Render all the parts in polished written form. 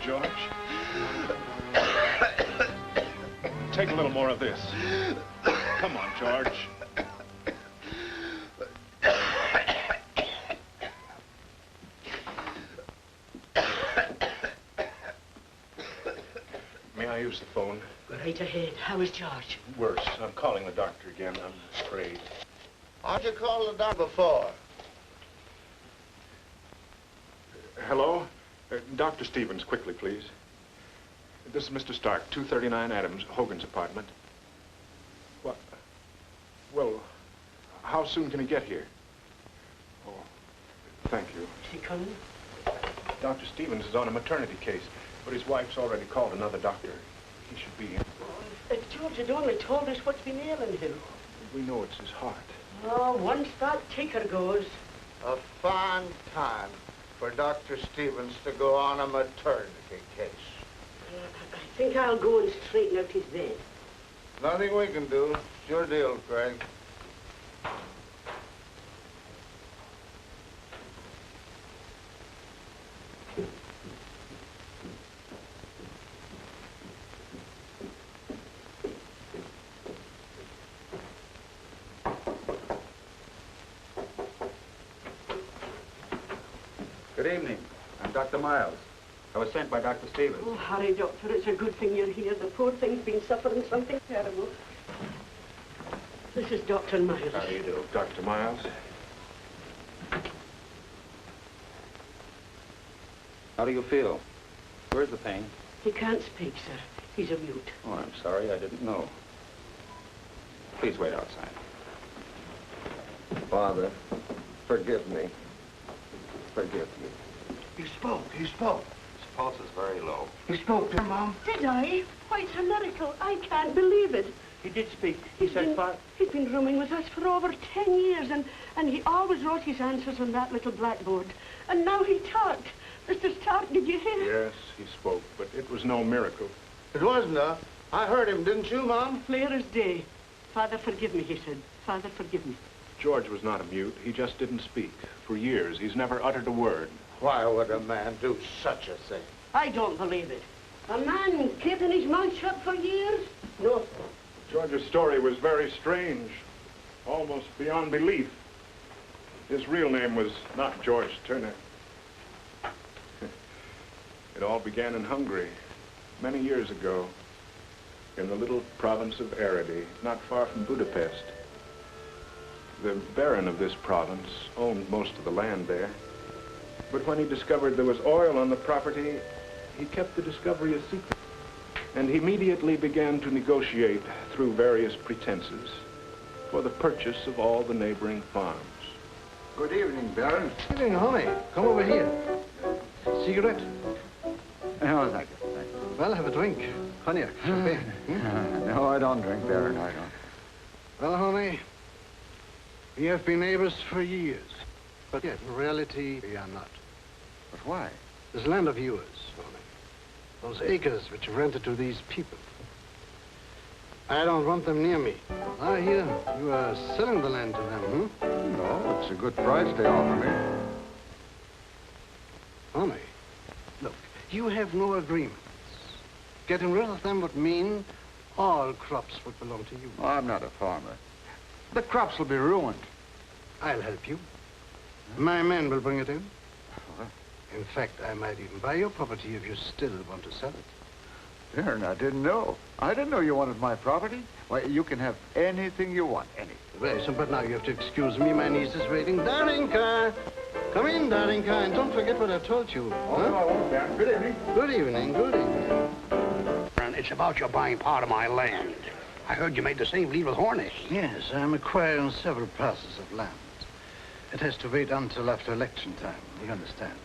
George. Take a little more of this. Come on, George. May I use the phone? Go right ahead. How is George? Worse. I'm calling the doctor again, I'm afraid. How'd you call the doctor before? Hello? Dr. Stevens, quickly, please. This is Mr. Stark, 239 Adams, Hogan's apartment. What? Well, how soon can he get here? Oh, thank you. Is he coming? Dr. Stevens is on a maternity case, but his wife's already called another doctor. He should be in. Oh, if George had only told us what's been ailing him. We know it's his heart. Oh, once that ticker goes. A fine time for Dr. Stevens to go on a maternity case. I think I'll go and straighten out his bed. Nothing we can do. It's your deal, Craig. Good evening. I'm Dr. Miles. I was sent by Dr. Stevens. Oh, Harry, Doctor, it's a good thing you're here. The poor thing's been suffering something terrible. This is Dr. Miles. How do you do? Dr. Miles. How do you feel? Where's the pain? He can't speak, sir. He's a mute. Oh, I'm sorry. I didn't know. Please wait outside. Father, forgive me. Forgive me. You spoke. You spoke. His pulse is very low. You spoke to her, Mom? Did I? Why, it's a miracle. I can't believe it. He did speak. He said, Father. He's been rooming with us for over 10 years, and he always wrote his answers on that little blackboard. And now he talked. Mr. Stark, did you hear? Yes, he spoke, but it was no miracle. It wasn't, I heard him, didn't you, Mom? Clear as day. Father, forgive me, he said. Father, forgive me. George was not a mute. He just didn't speak. For years, he's never uttered a word. Why would a man do such a thing? I don't believe it. A man keeping his mouth shut for years? No. George's story was very strange, almost beyond belief. His real name was not George Turner. It all began in Hungary, many years ago, in the little province of Aradi, not far from Budapest. The Baron of this province owned most of the land there, but when he discovered there was oil on the property, he kept the discovery a secret, and he immediately began to negotiate through various pretenses for the purchase of all the neighboring farms. Good evening, Baron. Good evening, honey. Come over here. Cigarette? Oh, thank you. Thank you. Well, have a drink. Cognac, champagne. No, I don't drink, Baron. I don't. Well, honey, we have been neighbors for years, but yet, in reality, we are not. But why? This land of yours, honey, those acres which are rented to these people, I don't want them near me. I hear you are selling the land to them, No, it's a good price they offer me. Honey, look, you have no agreements. Getting rid of them would mean all crops would belong to you. Oh, I'm not a farmer. The crops will be ruined. I'll help you. My men will bring it in. Well, In fact, I might even buy your property if you still want to sell it. Baron, I didn't know. I didn't know you wanted my property. Why, you can have anything you want, anything. Very simple. Now you have to excuse me. My niece is waiting. Darinka! Come in, Darinka, and don't forget what I told you. Baron. Good evening. Good evening, good evening. Baron, it's about your buying part of my land. I heard you made the same deal with Hornish. Yes, I'm acquiring several parcels of land. It has to wait until after election time, you understand?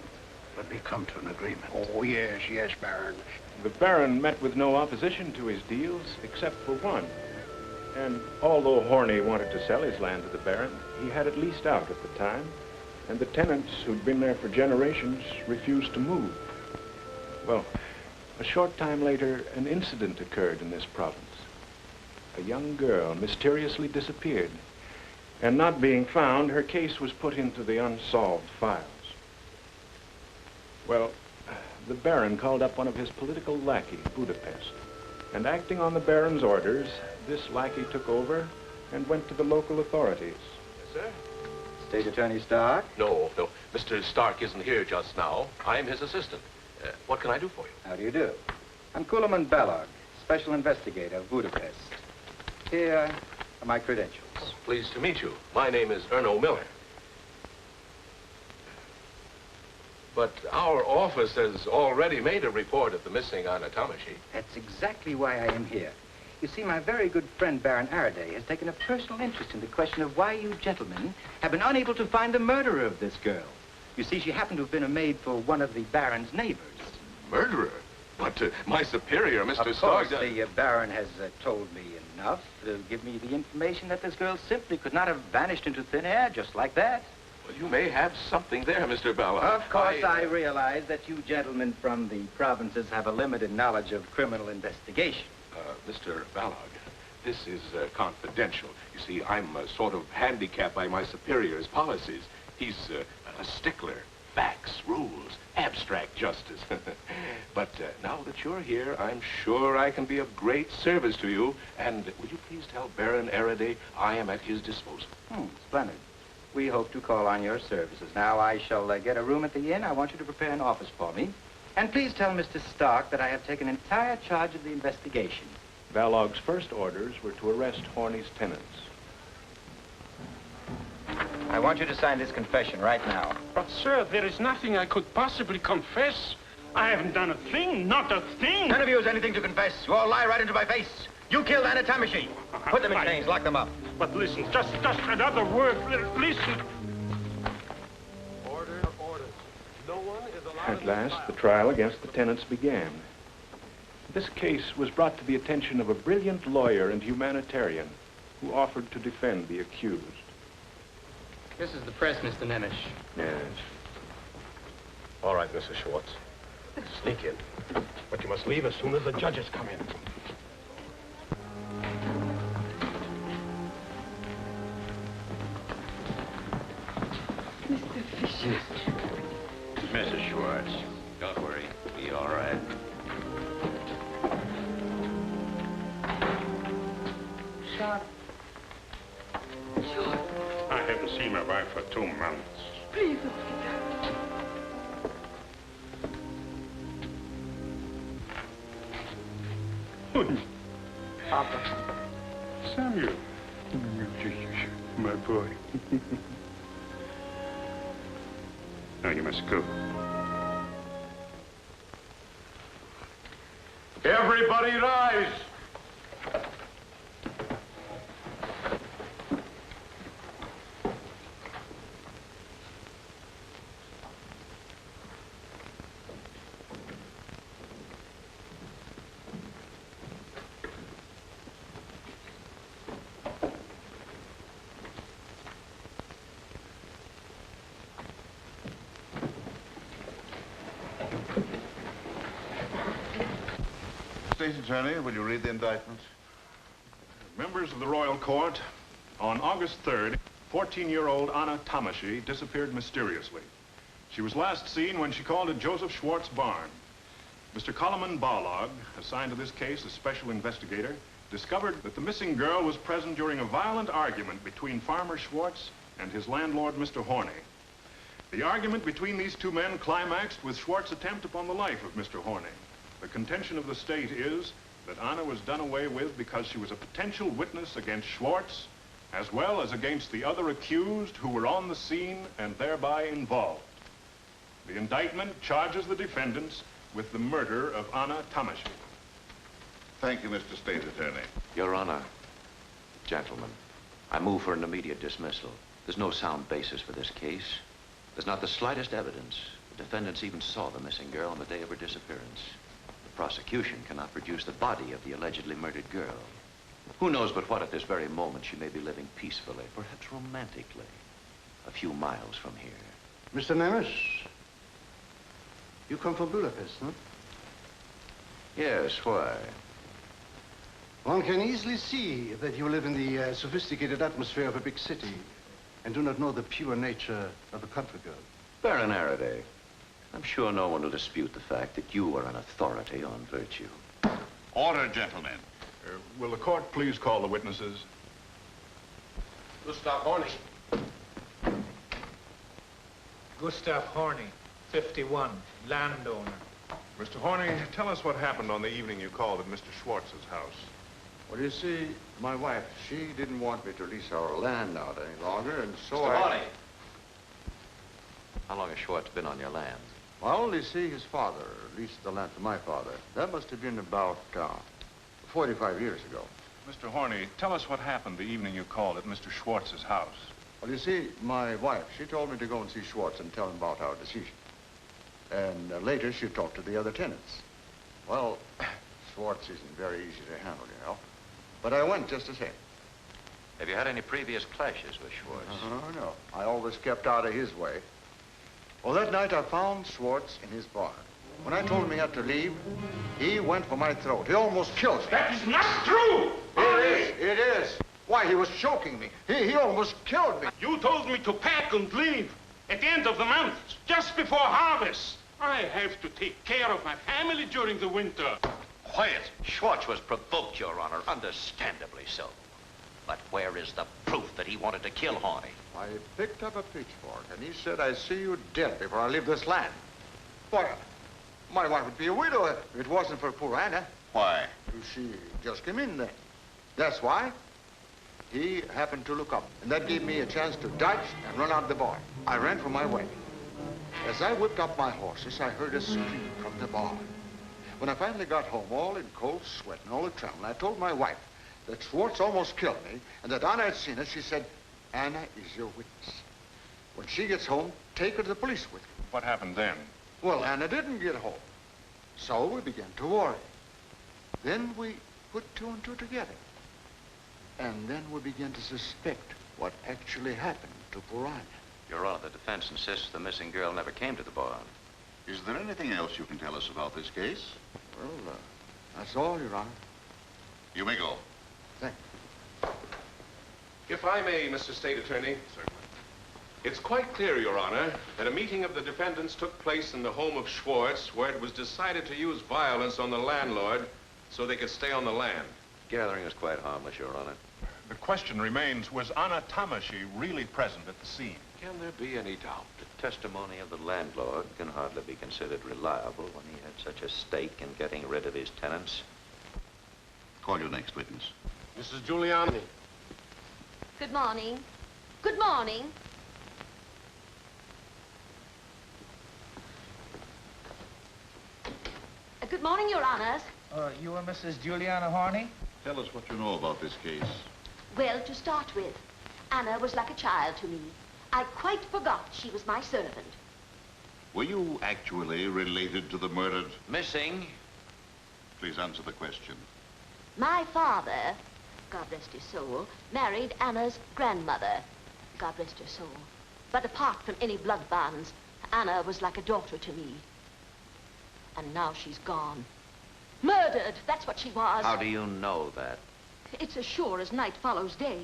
But we come to an agreement. Oh, yes, yes, Baron. The Baron met with no opposition to his deals, except for one. And although Horney wanted to sell his land to the Baron, he had it leased out at the time, and the tenants who'd been there for generations refused to move. Well, a short time later, an incident occurred in this province. A young girl mysteriously disappeared, and not being found, her case was put into the unsolved files. Well, the Baron called up one of his political lackeys, Budapest. And acting on the Baron's orders, this lackey took over and went to the local authorities. Yes, sir? State Attorney Stark? No. Mr. Stark isn't here just now. I'm his assistant. What can I do for you? How do you do? I'm Kulaman Balog, Special Investigator of Budapest. Here are my credentials. Pleased to meet you. My name is Erno Miller. But our office has already made a report of the missing Anna Tomashi. That's exactly why I am here. You see, my very good friend Baron Araday has taken a personal interest in the question of why you gentlemen have been unable to find the murderer of this girl. You see, she happened to have been a maid for one of the Baron's neighbors. Murderer? But my superior, Mr. Of Stark... course, the Baron has told me enough to give me the information that this girl simply could not have vanished into thin air just like that. Well, you may have something there, Mr. Ballard. Of course, I realize that you gentlemen from the provinces have a limited knowledge of criminal investigation. Mr. Ballard, this is confidential. You see, I'm sort of handicapped by my superior's policies. He's a stickler. Facts, rules, abstract justice. But now that you're here, I'm sure I can be of great service to you. And will you please tell Baron Araday I am at his disposal? Splendid. We hope to call on your services. Now, I shall get a room at the inn. I want you to prepare an office for me. And please tell Mr. Stark that I have taken entire charge of the investigation. Balog's first orders were to arrest Horney's tenants. I want you to sign this confession right now. But, sir, there is nothing I could possibly confess. I haven't done a thing, not a thing. None of you has anything to confess. You all lie right into my face. You killed Anna Tomashi. Put them in chains, lock them up. But listen, just another word. Listen. Order. No one is allowed... At last, the trial against the tenants began. This case was brought to the attention of a brilliant lawyer and humanitarian who offered to defend the accused. This is the press, Mr. Nemish. Yes. All right, Mrs. Schwartz. Sneak in. But you must leave as soon as the judges come in. Mr. Fisher. Mrs. Schwartz, don't worry. Be all right. Sharp. Sharp. I haven't seen my wife for 2 months. Please don't do that. Papa. Samuel. My boy. Now you must go. Everybody rise! State Attorney, will you read the indictment? Members of the Royal Court, on August 3rd, 14-year-old Anna Tomashi disappeared mysteriously. She was last seen when she called at Joseph Schwartz' barn. Mr. Koloman Balog, assigned to this case as special investigator, discovered that the missing girl was present during a violent argument between Farmer Schwartz and his landlord, Mr. Horney. The argument between these two men climaxed with Schwartz's attempt upon the life of Mr. Horney. The contention of the state is that Anna was done away with because she was a potential witness against Schwartz, as well as against the other accused who were on the scene and thereby involved. The indictment charges the defendants with the murder of Anna Tomashi. Thank you, Mr. State Attorney. Your Honor, gentlemen, I move for an immediate dismissal. There's no sound basis for this case. There's not the slightest evidence. The defendants even saw the missing girl on the day of her disappearance. The prosecution cannot produce the body of the allegedly murdered girl. Who knows but what at this very moment she may be living peacefully, perhaps romantically, a few miles from here. Mr. Nemish, you come from Budapest, huh? Yes, why? One can easily see that you live in the sophisticated atmosphere of a big city and do not know the pure nature of a country girl. Baron Araday, I'm sure no one will dispute the fact that you are an authority on virtue. Order, gentlemen. Will the court please call the witnesses? Gustav Horney. Gustav Horney, 51, landowner. Mr. Horney, tell us what happened on the evening you called at Mr. Schwartz's house. Well, you see, my wife, she didn't want me to lease our land out any longer, and so Mr. Horney. How long has Schwartz been on your land? Well, you see, his father leased the land to my father. That must have been about 45 years ago. Mr. Horney, tell us what happened the evening you called at Mr. Schwartz's house. Well, you see, my wife, she told me to go and see Schwartz and tell him about our decision. And later, she talked to the other tenants. Well, Schwartz isn't very easy to handle, you know. But I went just the same. Have you had any previous clashes with Schwartz? No. I always kept out of his way. Well, that night I found Schwartz in his barn. When I told him he had to leave, he went for my throat. He almost killed me. That is not true! It is. Why, he was choking me. He almost killed me. You told me to pack and leave at the end of the month, just before harvest. I have to take care of my family during the winter. Quiet. Schwartz was provoked, Your Honor, understandably so. But where is the proof that he wanted to kill Horney? I picked up a pitchfork, and he said, "I see you dead before I leave this land." Why, my wife would be a widow if it wasn't for poor Anna. Why? She just came in then. That's why. He happened to look up, and that gave me a chance to dodge and run out the barn. I ran for my way. As I whipped up my horses, I heard a scream from the barn. When I finally got home, all in cold sweat and all the trembling, I told my wife that Schwartz almost killed me, and that Anna had seen it. She said, "Anna is your witness. When she gets home, take her to the police with you." What happened then? Well, Anna didn't get home. So we began to worry. Then we put two and two together. And then we began to suspect what actually happened to poor Anna. Your Honor, the defense insists the missing girl never came to the barn. Is there anything else you can tell us about this case? Well, that's all, Your Honor. You may go. Thank you. If I may, Mr. State Attorney. Certainly. It's quite clear, Your Honor, that a meeting of the defendants took place in the home of Schwartz, where it was decided to use violence on the landlord so they could stay on the land. Gathering is quite harmless, Your Honor. The question remains, was Anna Tamashi really present at the scene? Can there be any doubt? The testimony of the landlord can hardly be considered reliable when he had such a stake in getting rid of his tenants. Call your next witness. Mrs. Giuliani. Good morning. Good morning. Good morning, Your Honors. You are Mrs. Juliana Horney? Tell us what you know about this case. Well, to start with, Anna was like a child to me. I quite forgot she was my servant. Were you actually related to the murdered? Missing. Please answer the question. My father, God rest his soul, married Anna's grandmother, God rest her soul. But apart from any blood bonds, Anna was like a daughter to me. And now she's gone. Murdered, that's what she was. How do you know that? It's as sure as night follows day.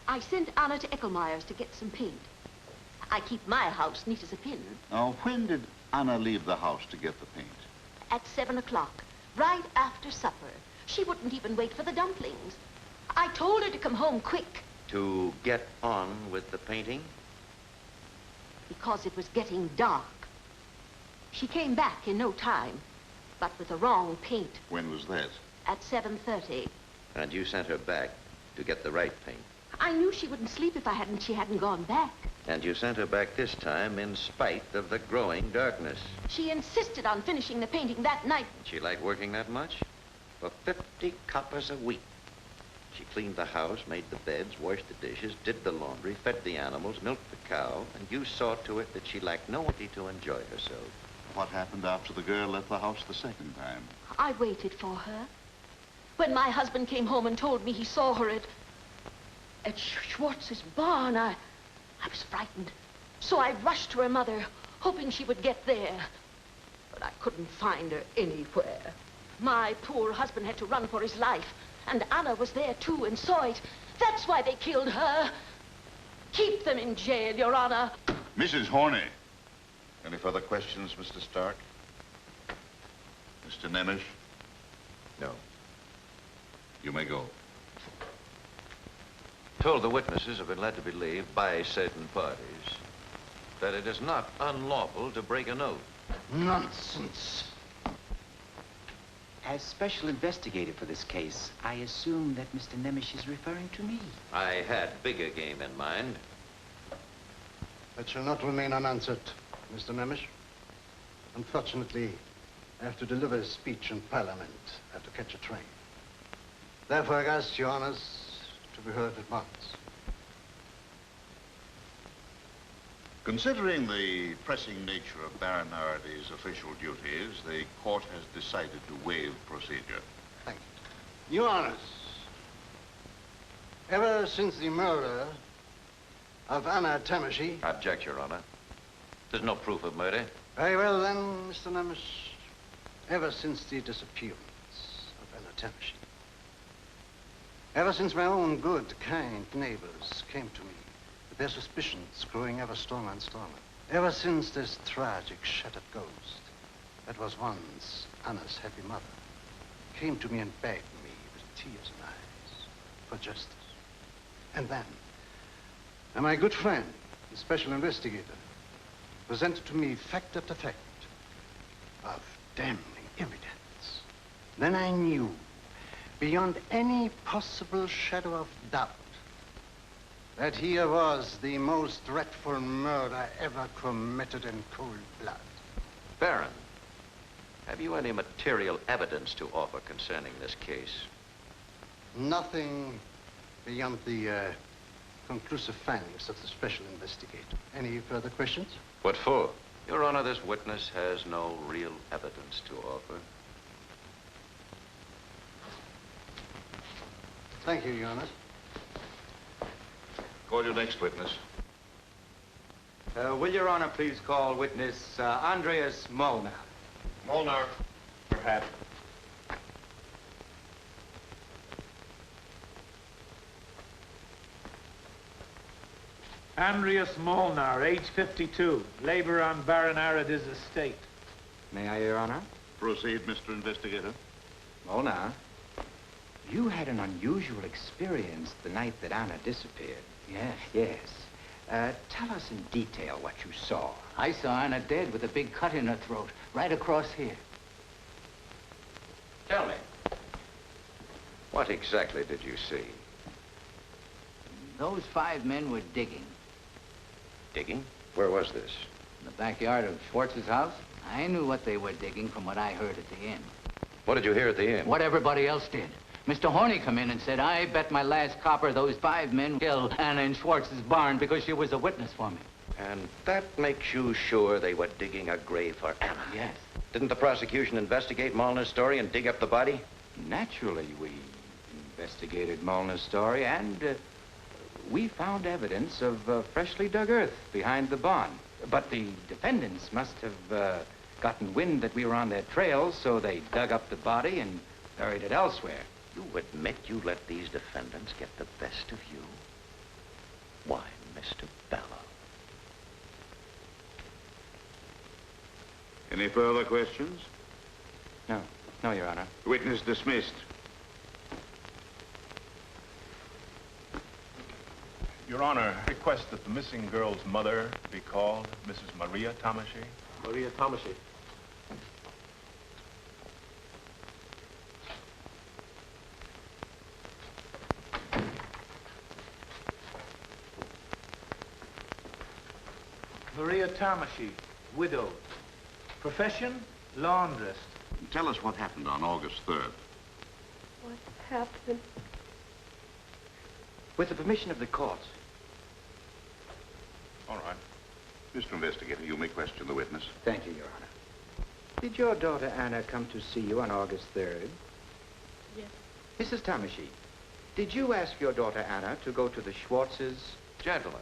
I sent Anna to Eckelmeyer's to get some paint. I keep my house neat as a pin. Now, when did Anna leave the house to get the paint? At 7 o'clock, right after supper. She wouldn't even wait for the dumplings. I told her to come home quick. To get on with the painting? Because it was getting dark. She came back in no time, but with the wrong paint. When was that? At 7:30. And you sent her back to get the right paint? I knew she wouldn't sleep if she hadn't gone back. And you sent her back this time in spite of the growing darkness? She insisted on finishing the painting that night. She liked working that much? For 50 coppers a week. She cleaned the house, made the beds, washed the dishes, did the laundry, fed the animals, milked the cow, and you saw to it that she lacked no ability to enjoy herself. What happened after the girl left the house the second time? I waited for her. When my husband came home and told me he saw her at Schwartz's barn, I was frightened. So I rushed to her mother, hoping she would get there. But I couldn't find her anywhere. My poor husband had to run for his life, and Anna was there too and saw it. That's why they killed her. Keep them in jail, Your Honor. Mrs. Horney. Any further questions, Mr. Stark? Mr. Nemish? No. You may go. Told the witnesses have been led to believe by certain parties that it is not unlawful to break an oath. Nonsense. As special investigator for this case, I assume that Mr. Nemish is referring to me. I had bigger game in mind. That shall not remain unanswered, Mr. Nemish. Unfortunately, I have to deliver a speech in Parliament. I have to catch a train. Therefore, I ask your honors to be heard at once. Considering the pressing nature of Baron Naraday's official duties, the court has decided to waive procedure. Thank you. Your honors, ever since the murder of Anna Tamashi... Object, Your Honor. There's no proof of murder. Very well, then, Mr. Nemish. Ever since the disappearance of Anna Tamashi. Ever since my own good, kind neighbors came to me with their suspicions growing ever stronger and stronger. Ever since this tragic, shattered ghost that was once Anna's happy mother came to me and begged me with tears in eyes for justice. And then, my good friend, the special investigator, presented to me fact after fact of damning evidence. Then I knew, beyond any possible shadow of doubt, that here was the most dreadful murder ever committed in cold blood. Baron, have you any material evidence to offer concerning this case? Nothing beyond the conclusive findings of the special investigator. Any further questions? What for? Your Honor, this witness has no real evidence to offer. Thank you, Your Honor. Call your next witness. Will Your Honor please call witness Andreas Molnar? Molnar. Perhaps. Andreas Molnar, age 52, labor on Baron Araday's estate. May I, Your Honor? Proceed, Mr. Investigator. Molnar, you had an unusual experience the night that Anna disappeared. Yes. Yes. Tell us in detail what you saw. I saw Anna dead with a big cut in her throat, right across here. Tell me. What exactly did you see? Those 5 men were digging. Digging? Where was this? In the backyard of Schwartz's house. I knew what they were digging from what I heard at the inn. What did you hear at the inn? What everybody else did. Mr. Horney come in and said, I bet my last copper those 5 men killed Anna in Schwartz's barn because she was a witness for me. And that makes you sure they were digging a grave for Anna? Yes. Didn't the prosecution investigate Molnar's story and dig up the body? Naturally, we investigated Molnar's story, and we found evidence of freshly dug earth behind the barn. But the defendants must have gotten wind that we were on their trail, so they dug up the body and buried it elsewhere. You admit you let these defendants get the best of you? Why, Mr. Bellow? Any further questions? No, Your Honor. Witness dismissed. Your Honor, request that the missing girl's mother be called, Mrs. Maria Tamashi. Maria Tamashi. Maria Tamashi, widowed. Profession, laundress. Tell us what happened on August 3rd. What happened? With the permission of the court. All right. Mr. Investigator, you may question the witness. Thank you, Your Honor. Did your daughter Anna come to see you on August 3rd? Yes. Mrs. Tamashi, did you ask your daughter Anna to go to the Schwartzes? Gentlemen,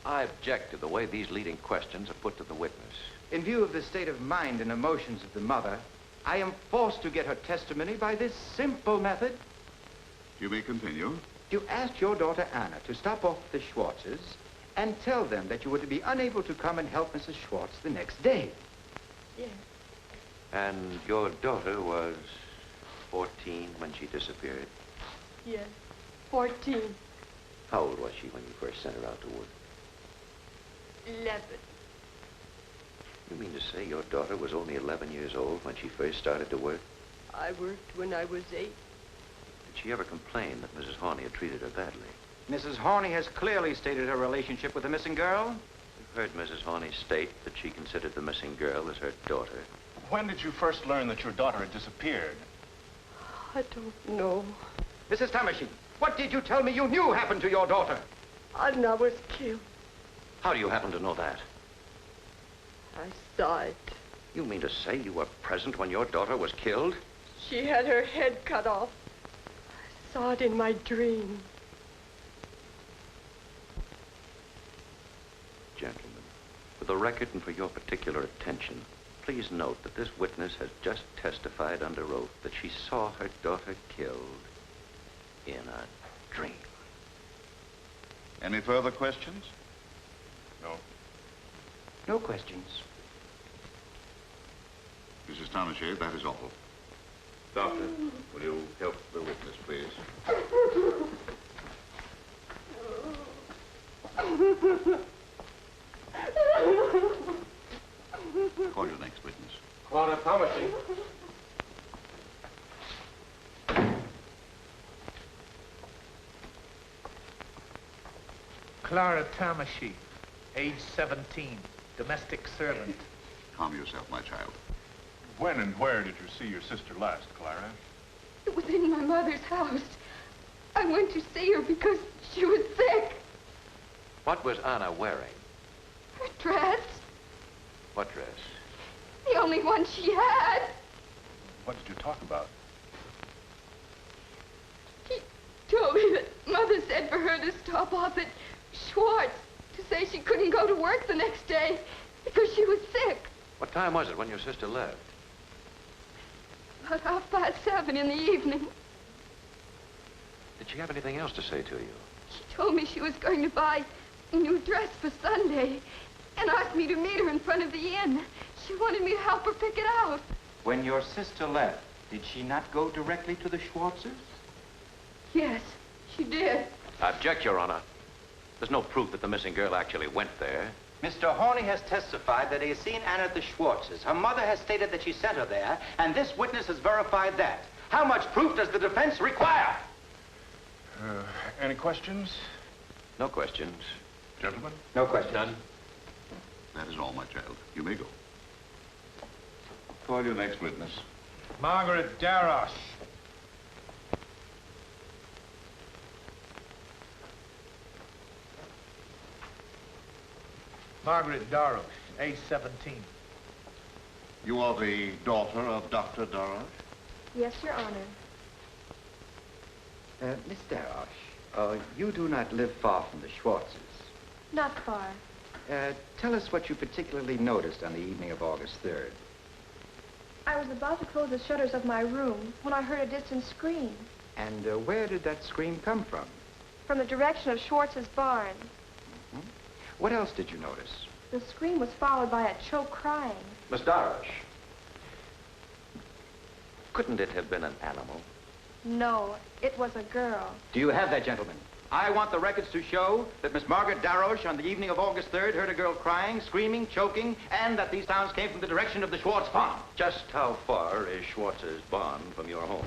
I object to the way these leading questions are put to the witness. In view of the state of mind and emotions of the mother, I am forced to get her testimony by this simple method. You may continue. You asked your daughter Anna to stop off at the Schwartzes and tell them that you were to be unable to come and help Mrs. Schwartz the next day. Yes. And your daughter was 14 when she disappeared? Yes. 14. How old was she when you first sent her out to work? 11. You mean to say your daughter was only 11 years old when she first started to work? I worked when I was 8. Did she ever complain that Mrs. Horney had treated her badly? Mrs. Horney has clearly stated her relationship with the missing girl. You've heard Mrs. Horney state that she considered the missing girl as her daughter. When did you first learn that your daughter had disappeared? I don't know. Mrs. Tamashine, what did you tell me you knew happened to your daughter? Anna was killed. How do you happen to know that? I saw it. You mean to say you were present when your daughter was killed? She had her head cut off. I saw it in my dream. Gentlemen, for the record and for your particular attention, please note that this witness has just testified under oath that she saw her daughter killed in a dream. Any further questions? No. No questions. Mrs. Townshend, that is all. Doctor, Will you help the witness, please? Call your next witness. Clara Thomasine. Clara Tamashine, age 17, domestic servant. Calm yourself, my child. When and where did you see your sister last, Clara? It was in my mother's house. I went to see her because she was sick. What was Anna wearing? Her dress, What dress? the only one she had. What did you talk about? He told me that Mother said for her to stop off at Schwartz to say she couldn't go to work the next day because she was sick. What time was it when your sister left? About 7:30 in the evening. Did she have anything else to say to you? She told me she was going to buy a new dress for Sunday and asked me to meet her in front of the inn. She wanted me to help her pick it out. When your sister left, did she not go directly to the Schwartzes? Yes, she did. I object, Your Honor. There's no proof that the missing girl actually went there. Mr. Horney has testified that he has seen Anna at the Schwartzes. Her mother has stated that she sent her there, and this witness has verified that. How much proof does the defense require? Any questions? No questions. Gentlemen? No question. None. That is all, my child. You may go. Call your next witness. Margaret Darroch. Margaret Darroch, age 17. You are the daughter of Dr. Darroch? Yes, Your Honor. Miss Darroch, you do not live far from the Schwartzes. Not far. Tell us what you particularly noticed on the evening of August 3rd. I was about to close the shutters of my room when I heard a distant scream. And where did that scream come from? From the direction of Schwartz's barn. What else did you notice? The scream was followed by a choked crying. Miss Darroch, couldn't it have been an animal? No, it was a girl. Do you have that, gentlemen? I want the records to show that Miss Margaret Darroch on the evening of August 3rd heard a girl crying, screaming, choking, and that these sounds came from the direction of the Schwartz farm. Just how far is Schwartz's barn from your home?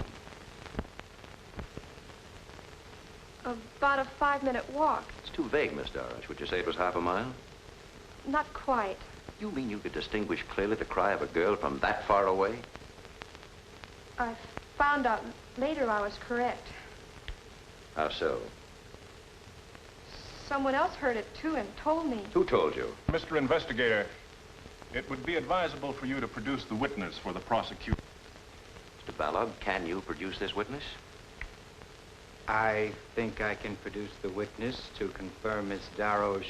About a 5-minute walk. It's too vague, Miss Darroch. Would you say it was half a mile? Not quite. You mean you could distinguish clearly the cry of a girl from that far away? I found out later I was correct. How so? Someone else heard it, too, and told me. Who told you? Mr. Investigator, it would be advisable for you to produce the witness for the prosecution. Mr. Ballog, can you produce this witness? I think I can produce the witness to confirm Miss Darroch's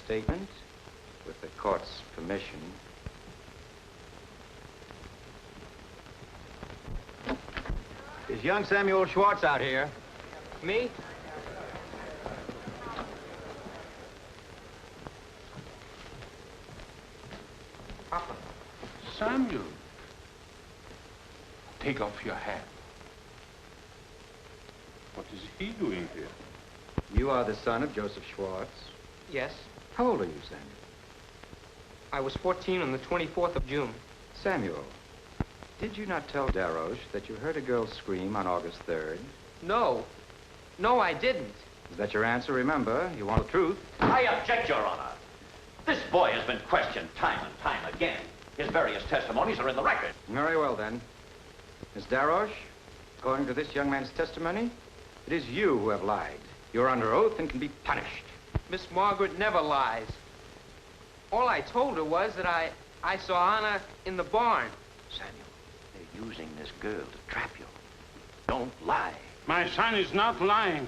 statement with the court's permission. Is young Samuel Schwartz out here? Me? Samuel, take off your hat. What is he doing here? You are the son of Joseph Schwartz. Yes. How old are you, Samuel? I was 14 on the 24th of June. Samuel, did you not tell Daroche that you heard a girl scream on August 3rd? No. No, I didn't. Is that your answer? Remember, you want the truth. I object, Your Honor. This boy has been questioned time and time again. His various testimonies are in the record. Very well, then. Miss Daroche, according to this young man's testimony, it is you who have lied. You're under oath and can be punished. Miss Margaret never lies. All I told her was that I saw Anna in the barn. Samuel, they're using this girl to trap you. Don't lie. My son is not lying.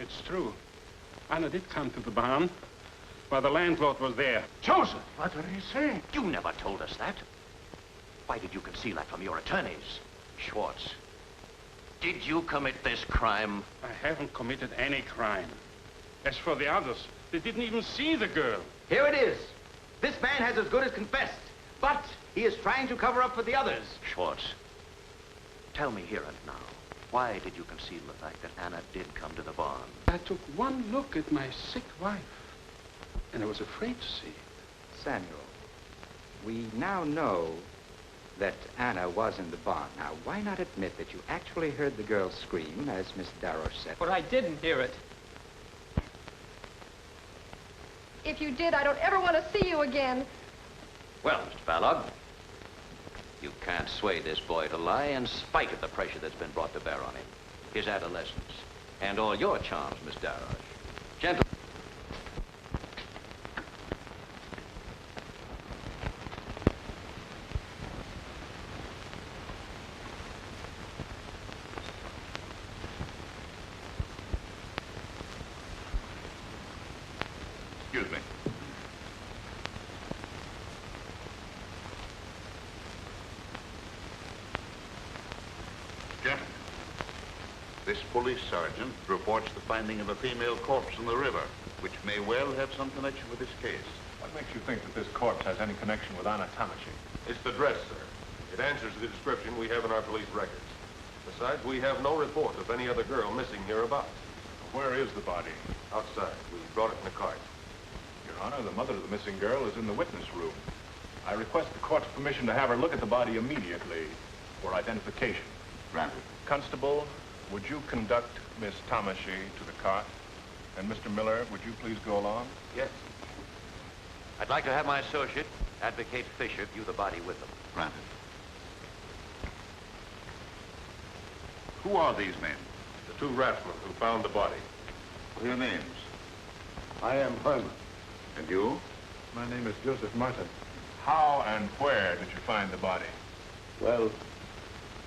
It's true. Anna did come to the barn while the landlord was there. Joseph, what are you saying? You never told us that. Why did you conceal that from your attorneys? Schwartz, did you commit this crime? I haven't committed any crime. As for the others, they didn't even see the girl. Here it is. This man has as good as confessed, but he is trying to cover up for the others. Schwartz, tell me here and now, why did you conceal the fact that Anna did come to the barn? I took one look at my sick wife, and I was afraid to see it. Samuel, we now know that Anna was in the barn. Now, why not admit that you actually heard the girl scream, as Miss Daroche said? But I didn't hear it. If you did, I don't ever want to see you again. Well, Mr. Balog, you can't sway this boy to lie in spite of the pressure that's been brought to bear on him. His adolescence, and all your charms, Miss Daroche. Gentlemen. Excuse me. Gentlemen, this police sergeant reports the finding of a female corpse in the river, which may well have some connection with this case. What makes you think that this corpse has any connection with Anna Tamashi? It's the dress, sir. It answers the description we have in our police records. Besides, we have no report of any other girl missing hereabouts. Where is the body? Outside. We brought it in a cart. Your Honor, the mother of the missing girl is in the witness room. I request the court's permission to have her look at the body immediately for identification. Granted. Constable, would you conduct Miss Tamashi to the cart? And Mr. Miller, would you please go along? Yes. I'd like to have my associate, Advocate Fisher, view the body with them. Granted. Who are these men? The two raftsmen who found the body. What are your names? I am Herman. And you? My name is Joseph Martin. How and where did you find the body? Well,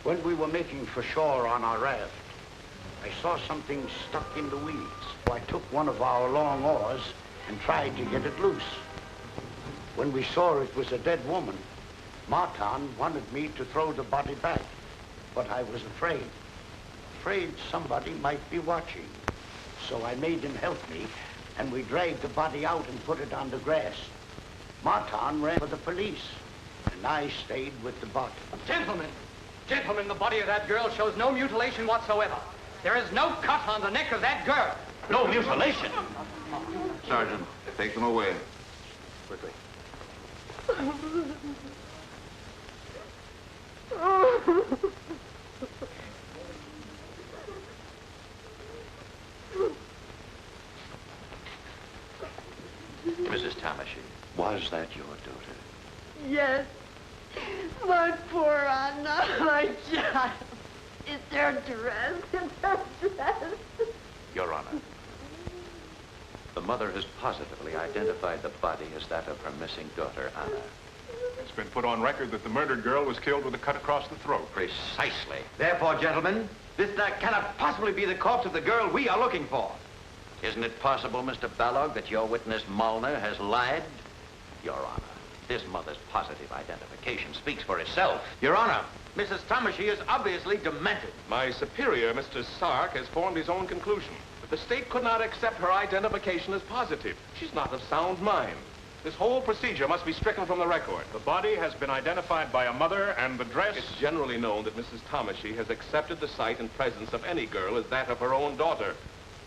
when we were making for shore on our raft, I saw something stuck in the weeds. So I took one of our long oars and tried to get it loose. When we saw it was a dead woman, Martin wanted me to throw the body back, but I was afraid somebody might be watching. So I made him help me, and we dragged the body out and put it on the grass. Martin ran for the police, and I stayed with the body. Gentlemen, the body of that girl shows no mutilation whatsoever. There is no cut on the neck of that girl. No mutilation? Sergeant, take them away. Quickly. Mrs. Tamashi, was that your daughter? Yes. My poor Anna, my child. It's her dress. It's her dress. Your Honor, the mother has positively identified the body as that of her missing daughter, Anna. It's been put on record that the murdered girl was killed with a cut across the throat. Precisely. Therefore, gentlemen, this cannot possibly be the corpse of the girl we are looking for. Isn't it possible, Mr. Balog, that your witness, Molnar, has lied? Your Honor, this mother's positive identification speaks for itself. Your Honor, Mrs. Tamashi is obviously demented. My superior, Mr. Sark, has formed his own conclusion. But the state could not accept her identification as positive. She's not of sound mind. This whole procedure must be stricken from the record. The body has been identified by a mother, and the dress... It's generally known that Mrs. Tomashy has accepted the sight and presence of any girl as that of her own daughter.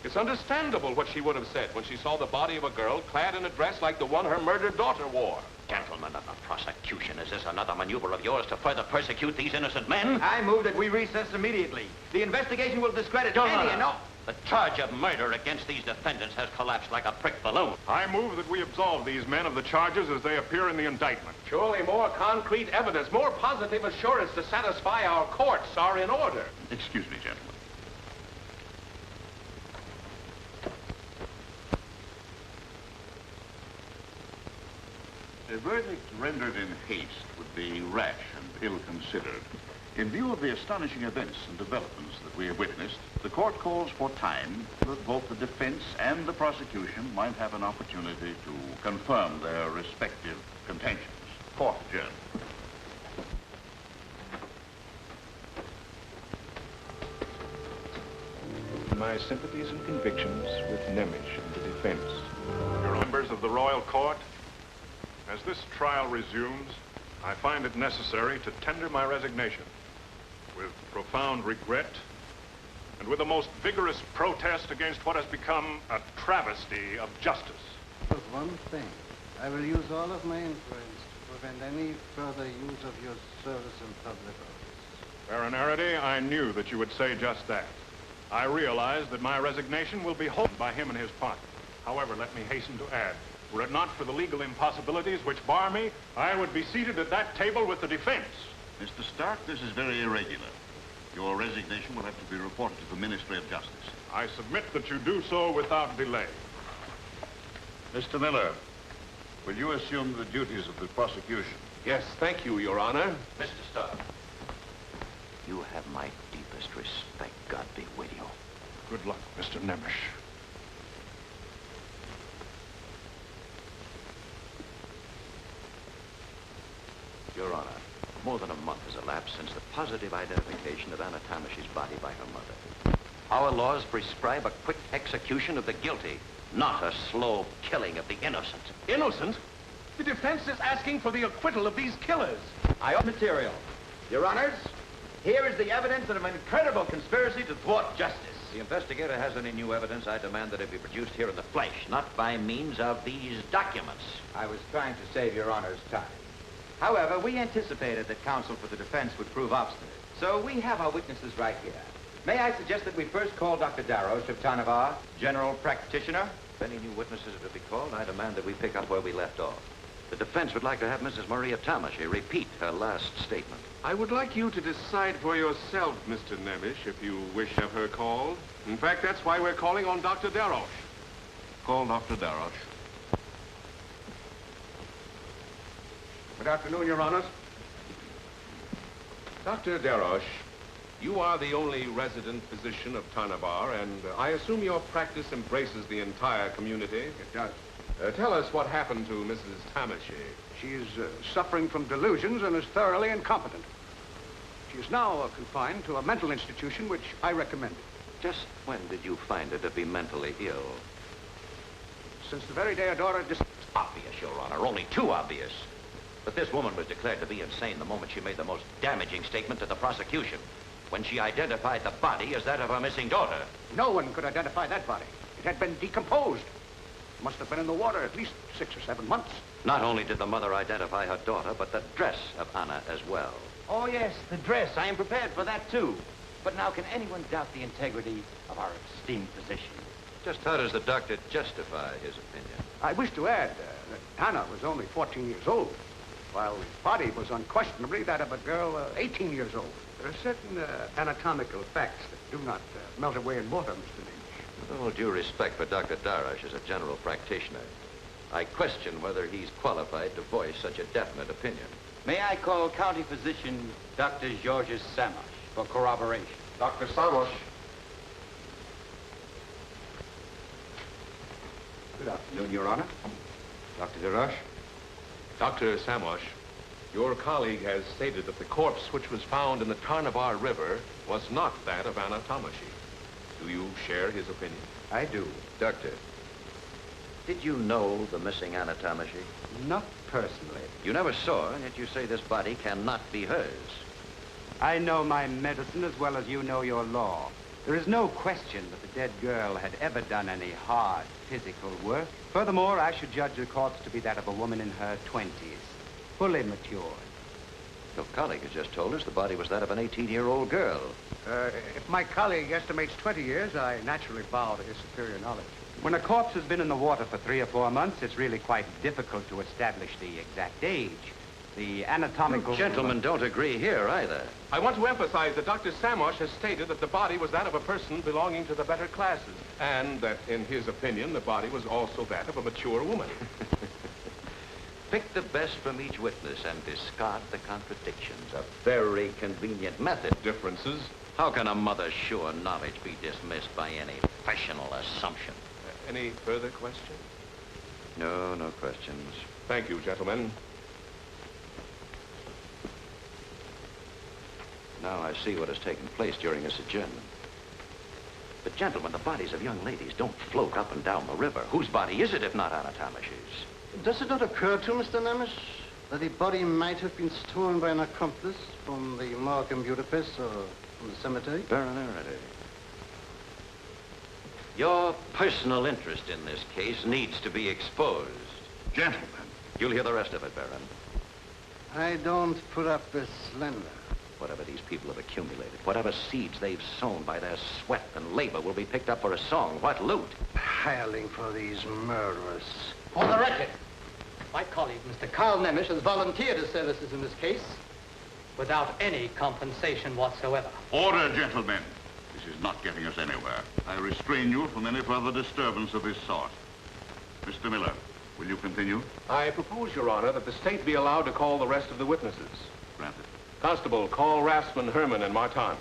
It's understandable what she would have said when she saw the body of a girl clad in a dress like the one her murdered daughter wore. Gentlemen of the prosecution, is this another maneuver of yours to further persecute these innocent men? I move that we recess immediately. The investigation will discredit any and all... The charge of murder against these defendants has collapsed like a prick balloon. I move that we absolve these men of the charges as they appear in the indictment. Surely more concrete evidence, more positive assurance to satisfy our courts are in order. Excuse me, gentlemen. A verdict rendered in haste would be rash and ill-considered. In view of the astonishing events and developments that we have witnessed, the court calls for time that both the defense and the prosecution might have an opportunity to confirm their respective contentions. Court adjourned. My sympathies and convictions with Nemish and the defense. Your members of the Royal Court, as this trial resumes, I find it necessary to tender my resignation with profound regret and with the most vigorous protest against what has become a travesty of justice. But one thing, I will use all of my influence to prevent any further use of your service in public office. Baron Arady, I knew that you would say just that. I realize that my resignation will be held by him and his party. However, let me hasten to add, were it not for the legal impossibilities which bar me, I would be seated at that table with the defense. Mr. Stark, this is very irregular. Your resignation will have to be reported to the Ministry of Justice. I submit that you do so without delay. Mr. Miller, will you assume the duties of the prosecution? Yes, thank you, Your Honor. Mr. Stark, you have my deepest respect. God be with you. Good luck, Mr. Nemish. Your Honor, more than a month has elapsed since the positive identification of Anna Tomashy's body by her mother. Our laws prescribe a quick execution of the guilty, not a slow killing of the innocent. Innocent? The defense is asking for the acquittal of these killers. I owe material. Your Honors, here is the evidence of an incredible conspiracy to thwart justice. The investigator has any new evidence. I demand that it be produced here in the flesh, not by means of these documents. I was trying to save Your Honor's time. However, we anticipated that counsel for the defense would prove obstinate. So we have our witnesses right here. May I suggest that we first call Dr. Darroch of Tanavar, general practitioner? If any new witnesses are to be called, I demand that we pick up where we left off. The defense would like to have Mrs. Maria Tomashy repeat her last statement. I would like you to decide for yourself, Mr. Nemish, if you wish to have her called. In fact, that's why we're calling on Dr. Darroch. Call Dr. Darroch. Good afternoon, Your Honors. Dr. Darroch, you are the only resident physician of Tanavar, and I assume your practice embraces the entire community? It does. Tell us what happened to Mrs. Tomashy. She is suffering from delusions and is thoroughly incompetent. She is now confined to a mental institution, which I recommend. Just when did you find her to be mentally ill? Since the very day her daughter It's obvious, Your Honor, only too obvious. But this woman was declared to be insane the moment she made the most damaging statement to the prosecution, when she identified the body as that of her missing daughter. No one could identify that body. It had been decomposed. It must have been in the water at least 6 or 7 months. Not only did the mother identify her daughter, but the dress of Anna as well. Oh, yes, the dress. I am prepared for that, too. But now, can anyone doubt the integrity of our esteemed physician? Just how does the doctor justify his opinion? I wish to add that Anna was only 14 years old, while the body was unquestionably that of a girl 18 years old. There are certain anatomical facts that do not melt away in water, Mr. Nagel. With all due respect for Dr. Darroch as a general practitioner, I question whether he's qualified to voice such a definite opinion. May I call county physician Dr. Georges Samash for corroboration? Dr. Samash. Good afternoon, Your Honor. Dr. Darroch? Dr. Samash, your colleague has stated that the corpse which was found in the Tarnavar River was not that of Anna Tomashy. Do you share his opinion? I do. Doctor, Did you know the missing anatomically? Not personally. You never saw her, and yet you say this body cannot be hers. I know my medicine as well as you know your law. There is no question that the dead girl had ever done any hard physical work. Furthermore, I should judge the corpse to be that of a woman in her 20s, fully matured. Your colleague has just told us the body was that of an 18-year-old girl. If my colleague estimates 20 years, I naturally bow to his superior knowledge. When a corpse has been in the water for 3 or 4 months, it's really quite difficult to establish the exact age. The anatomical... Gentlemen don't agree here either. I want to emphasize that Dr. Samosh has stated that the body was that of a person belonging to the better classes, and that, in his opinion, the body was also that of a mature woman. Pick the best from each witness and discard the contradictions. A very convenient method. Differences? How can a mother's sure knowledge be dismissed by any professional assumption? Any further questions? No, no questions. Thank you, gentlemen. Now I see what has taken place during this adjournment. But, gentlemen, the bodies of young ladies don't float up and down the river. Whose body is it, if not Anatomic's? Does it not occur to Mr. Namish that the body might have been stolen by an accomplice from the morgue in Budapest or from the cemetery? Baron Araday. Your personal interest in this case needs to be exposed. Gentlemen. You'll hear the rest of it, Baron. I don't put up with slander. Whatever these people have accumulated, whatever seeds they've sown by their sweat and labor will be picked up for a song. What loot? Hireling for these murderers. For the record, my colleague, Mr. Carl Nemish, has volunteered his services in this case without any compensation whatsoever. Order, gentlemen. This is not getting us anywhere. I restrain you from any further disturbance of this sort. Mr. Miller, will you continue? I propose, Your Honor, that the state be allowed to call the rest of the witnesses. Granted. Constable, call Rassman, Herman, and Martin.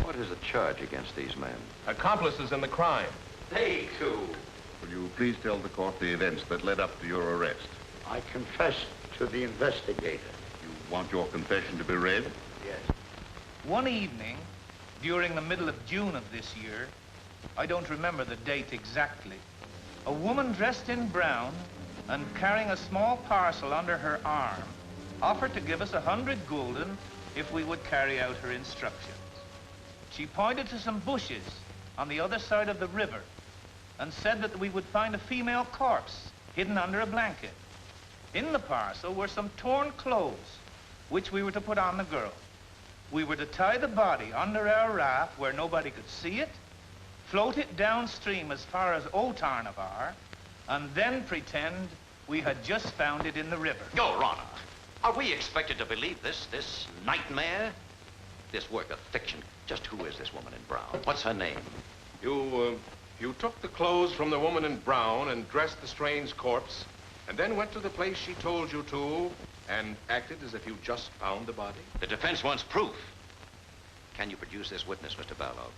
What is the charge against these men? Accomplices in the crime. They too. Will you please tell the court the events that led up to your arrest? I confess to the investigator. You want your confession to be read? Yes. One evening, during the middle of June of this year, I don't remember the date exactly, a woman dressed in brown and carrying a small parcel under her arm offered to give us 100 gulden if we would carry out her instructions. She pointed to some bushes on the other side of the river and said that we would find a female corpse hidden under a blanket. In the parcel were some torn clothes, which we were to put on the girl. We were to tie the body under our raft where nobody could see it, float it downstream as far as Otarnavar, and then pretend we had just found it in the river. Your Honor, are we expected to believe this nightmare? This work of fiction? Just who is this woman in brown? What's her name? You took the clothes from the woman in brown and dressed the strange corpse, and then went to the place she told you to and acted as if you just found the body? The defense wants proof. Can you produce this witness, Mr. Balog?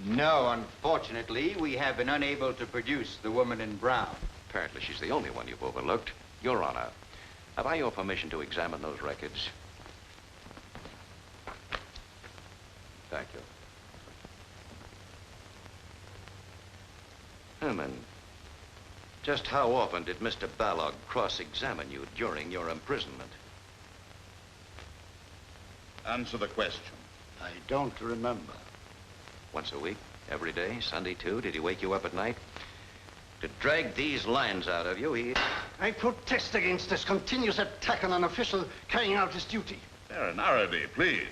No, unfortunately, we have been unable to produce the woman in brown. Apparently she's the only one you've overlooked. Your Honor, have I your permission to examine those records? Thank you. Herman, just how often did Mr. Balog cross-examine you during your imprisonment? Answer the question. I don't remember. Once a week? Every day? Sunday, too? Did he wake you up at night? To drag these lines out of you, he... I protest against this continuous attack on an official carrying out his duty. Baron Araday, please.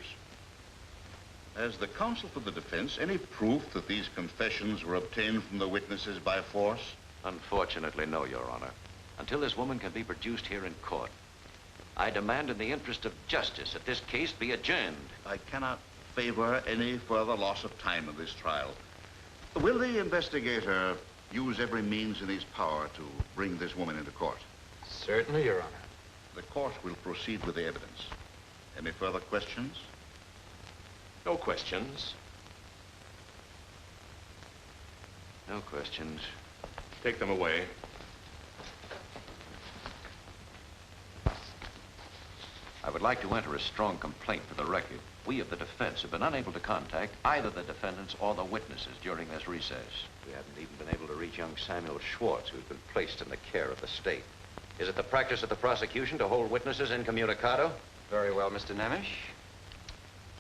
Has the counsel for the defense any proof that these confessions were obtained from the witnesses by force? Unfortunately, no, Your Honor. Until this woman can be produced here in court, I demand in the interest of justice that this case be adjourned. I cannot favor any further loss of time in this trial. Will the investigator use every means in his power to bring this woman into court? Certainly, Your Honor. The court will proceed with the evidence. Any further questions? No questions. No questions. Take them away. I would like to enter a strong complaint for the record. We of the defense have been unable to contact either the defendants or the witnesses during this recess. We haven't even been able to reach young Samuel Schwartz, who's been placed in the care of the state. Is it the practice of the prosecution to hold witnesses incommunicado? Very well, Mr. Nemish.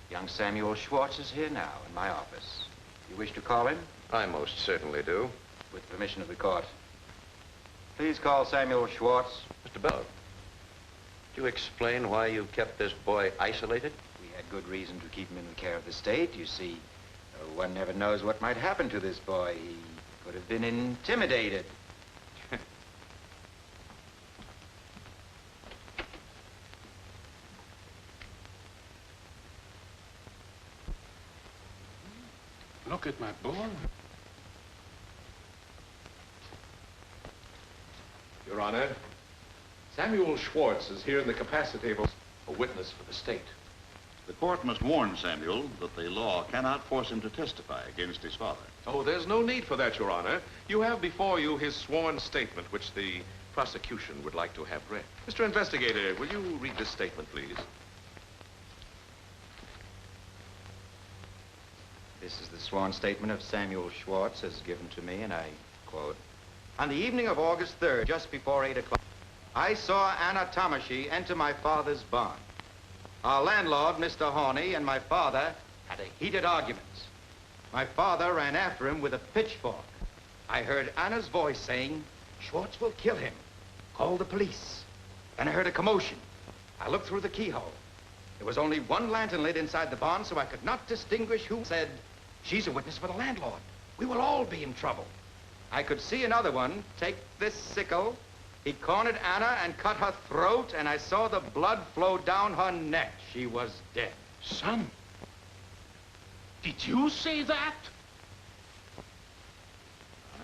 Young Samuel Schwartz is here now in my office. You wish to call him? I most certainly do. With permission of the court. Please call Samuel Schwartz. Mr. Bell, do you explain why you kept this boy isolated? We had good reason to keep him in the care of the state. You see, one never knows what might happen to this boy. He could have been intimidated. Look at my boy. Your Honor, Samuel Schwartz is here in the capacity of a witness for the state. The court must warn Samuel that the law cannot force him to testify against his father. Oh, there's no need for that, Your Honor. You have before you his sworn statement, which the prosecution would like to have read. Mr. Investigator, will you read this statement, please? This is the sworn statement of Samuel Schwartz as given to me, and I quote, "On the evening of August 3rd, just before 8 o'clock, I saw Anna Tomashi enter my father's barn. Our landlord, Mr. Horney, and my father had a heated argument. My father ran after him with a pitchfork. I heard Anna's voice saying, 'Schwartz will kill him. Call the police.' Then I heard a commotion. I looked through the keyhole. There was only one lantern lit inside the barn, so I could not distinguish who said, 'She's a witness for the landlord. We will all be in trouble.' I could see another one take this sickle. He cornered Anna and cut her throat, and I saw the blood flow down her neck. She was dead." Son, did you say that?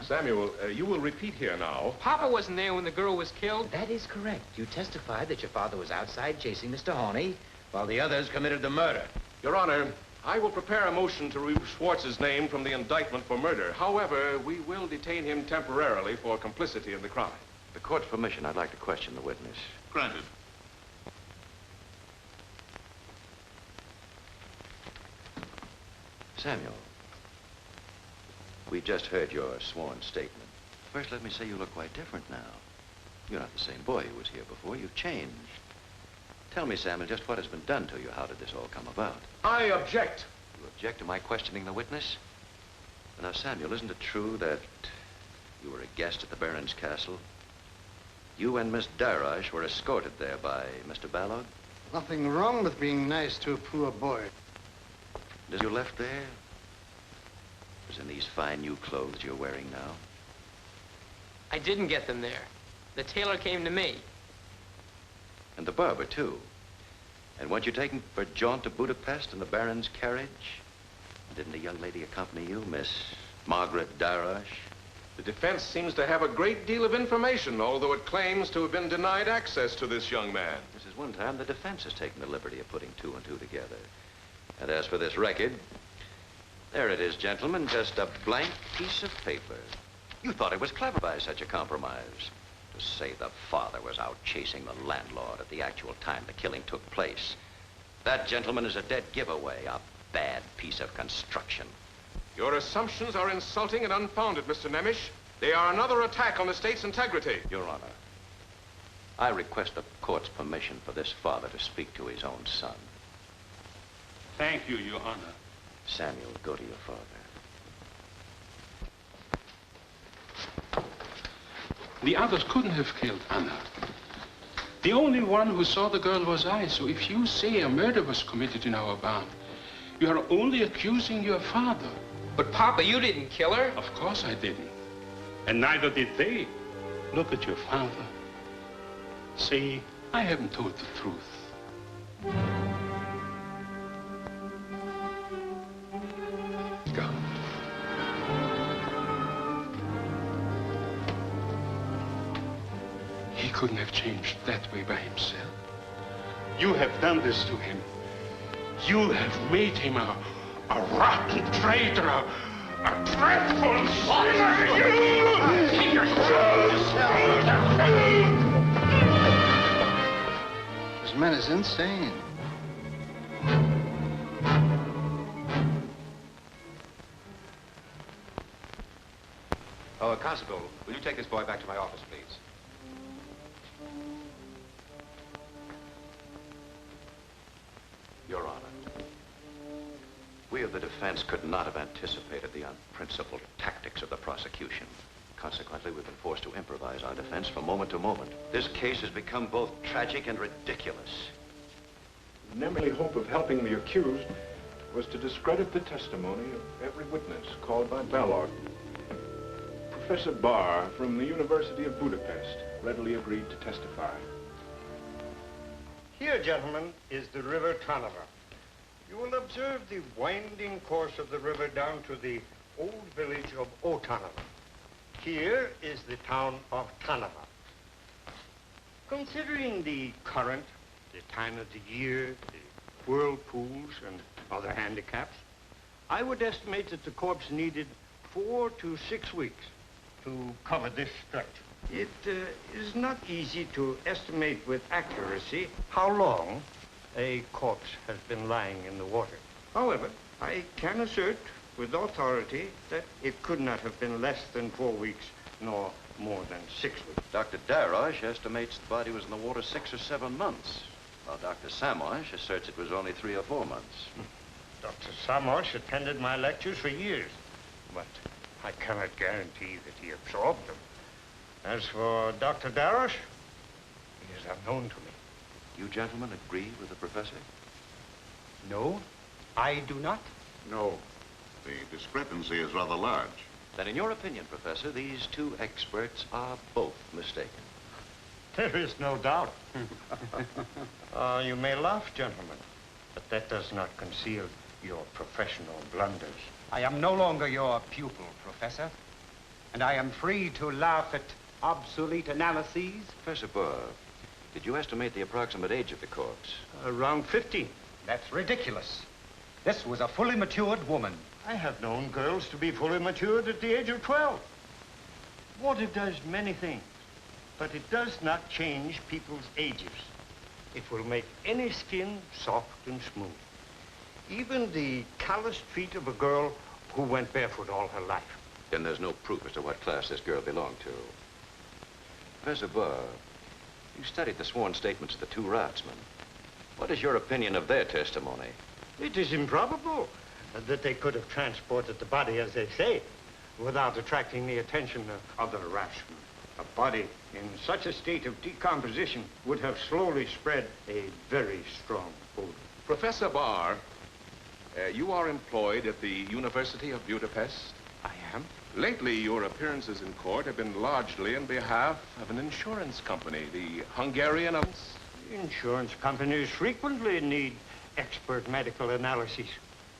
Samuel, you will repeat here now. Papa wasn't there when the girl was killed. That is correct. You testified that your father was outside chasing Mr. Horney while the others committed the murder. Your Honor, I will prepare a motion to remove Schwartz's name from the indictment for murder. However, we will detain him temporarily for complicity in the crime. With the court's permission, I'd like to question the witness. Granted. Samuel, we just heard your sworn statement. First, let me say you look quite different now. You're not the same boy who was here before. You've changed. Tell me, Samuel, just what has been done to you. How did this all come about? I object. You object to my questioning the witness? Now, Samuel, isn't it true that you were a guest at the Baron's castle? You and Miss Darash were escorted there by Mr. Ballard? Nothing wrong with being nice to a poor boy. As you left there, was in these fine new clothes you're wearing now? I didn't get them there. The tailor came to me. And the barber, too. And weren't you taken for a jaunt to Budapest in the Baron's carriage? Didn't a young lady accompany you, Miss Margaret Darash? The defense seems to have a great deal of information, although it claims to have been denied access to this young man. This is one time the defense has taken the liberty of putting two and two together. And as for this record, there it is, gentlemen, just a blank piece of paper. You thought it was clever by such a compromise. To say the father was out chasing the landlord at the actual time the killing took place. That, gentlemen, is a dead giveaway, a bad piece of construction. Your assumptions are insulting and unfounded, Mr. Nemish. They are another attack on the state's integrity. Your Honor, I request the court's permission for this father to speak to his own son. Thank you, Your Honor. Samuel, go to your father. The others couldn't have killed Anna. The only one who saw the girl was I, so if you say a murder was committed in our barn, you are only accusing your father. But, Papa, you didn't kill her. Of course I didn't. And neither did they. Look at your father. See, I haven't told the truth. Go. He couldn't have changed that way by himself. You have done this to him. You have made him a rotten traitor, a dreadful sinner. Keep your There's man is insane. Oh, Constable, will you take this boy back to my office, please? Your Honor, we of the defense could not have anticipated the unprincipled tactics of the prosecution. Consequently, we've been forced to improvise our defense from moment to moment. This case has become both tragic and ridiculous. The only hope of helping the accused was to discredit the testimony of every witness called by Balog. Professor Barr from the University of Budapest readily agreed to testify. Here, gentlemen, is the River Tanava. You will observe the winding course of the river down to the old village of Otanava. Here is the town of Tanava. Considering the current, the time of the year, the whirlpools, and other handicaps, I would estimate that the corpse needed 4 to 6 weeks to cover this stretch. It is not easy to estimate with accuracy how long a corpse has been lying in the water. However, I can assert with authority that it could not have been less than 4 weeks, nor more than 6 weeks. Dr. Darosh estimates the body was in the water 6 or 7 months, while Dr. Samosh asserts it was only 3 or 4 months. Dr. Samosh attended my lectures for years, but I cannot guarantee that he absorbed them. As for Dr. Darosh, he is unknown to me. You gentlemen agree with the professor? No, I do not. No. The discrepancy is rather large. Then in your opinion, Professor, these two experts are both mistaken. There is no doubt. You may laugh, gentlemen, but that does not conceal your professional blunders. I am no longer your pupil, Professor, and I am free to laugh at obsolete analyses. Professor Burr, did you estimate the approximate age of the corpse? Around 15. That's ridiculous. This was a fully matured woman. I have known girls to be fully matured at the age of 12. Water does many things, but it does not change people's ages. It will make any skin soft and smooth. Even the calloused feet of a girl who went barefoot all her life. Then there's no proof as to what class this girl belonged to. Professor Burr, you studied the sworn statements of the 2 raftsmen. What is your opinion of their testimony? It is improbable that they could have transported the body, as they say, without attracting the attention of other raftsmen. A body in such a state of decomposition would have slowly spread a very strong odor. Professor Barr, you are employed at the University of Budapest? I am. Lately, your appearances in court have been largely in behalf of an insurance company, the Hungarian... Insurance companies frequently need expert medical analyses.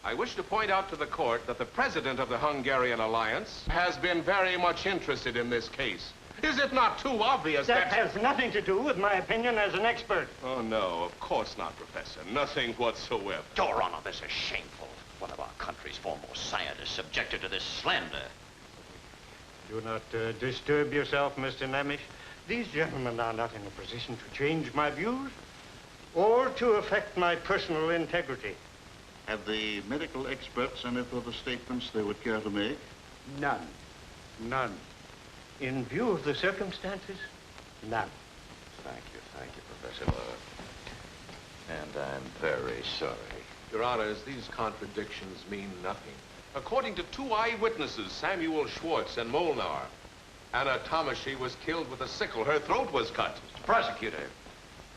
I wish to point out to the court that the president of the Hungarian Alliance has been very much interested in this case. Is it not too obvious that... That has nothing to do with my opinion as an expert. Oh, no, of course not, Professor. Nothing whatsoever. Your Honor, this is shameful. One of our country's foremost scientists subjected to this slander. Do not disturb yourself, Mr. Nemish. These gentlemen are not in a position to change my views or to affect my personal integrity. Have the medical experts any further statements they would care to make? None. None. In view of the circumstances, none. Thank you, Professor Burr. And I'm very sorry. Your Honors, these contradictions mean nothing. According to 2 eyewitnesses, Samuel Schwartz and Molnar, Anna Tomashi was killed with a sickle. Her throat was cut. Mr. Prosecutor,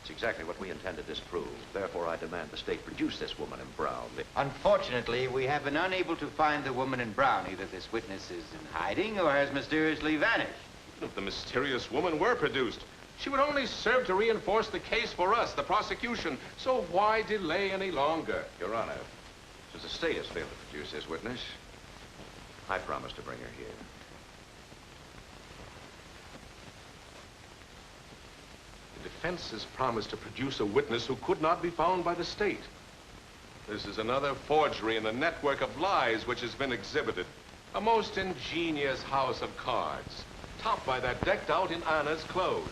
it's exactly what we intend to disprove. Therefore, I demand the state produce this woman in brown. Unfortunately, we have been unable to find the woman in brown. Either this witness is in hiding or has mysteriously vanished. If the mysterious woman were produced, she would only serve to reinforce the case for us, the prosecution. So why delay any longer? Your Honor, since the state has failed to produce this witness, I promise to bring her here. The defense has promised to produce a witness who could not be found by the state. This is another forgery in the network of lies which has been exhibited. A most ingenious house of cards, topped by that decked out in Anna's clothes.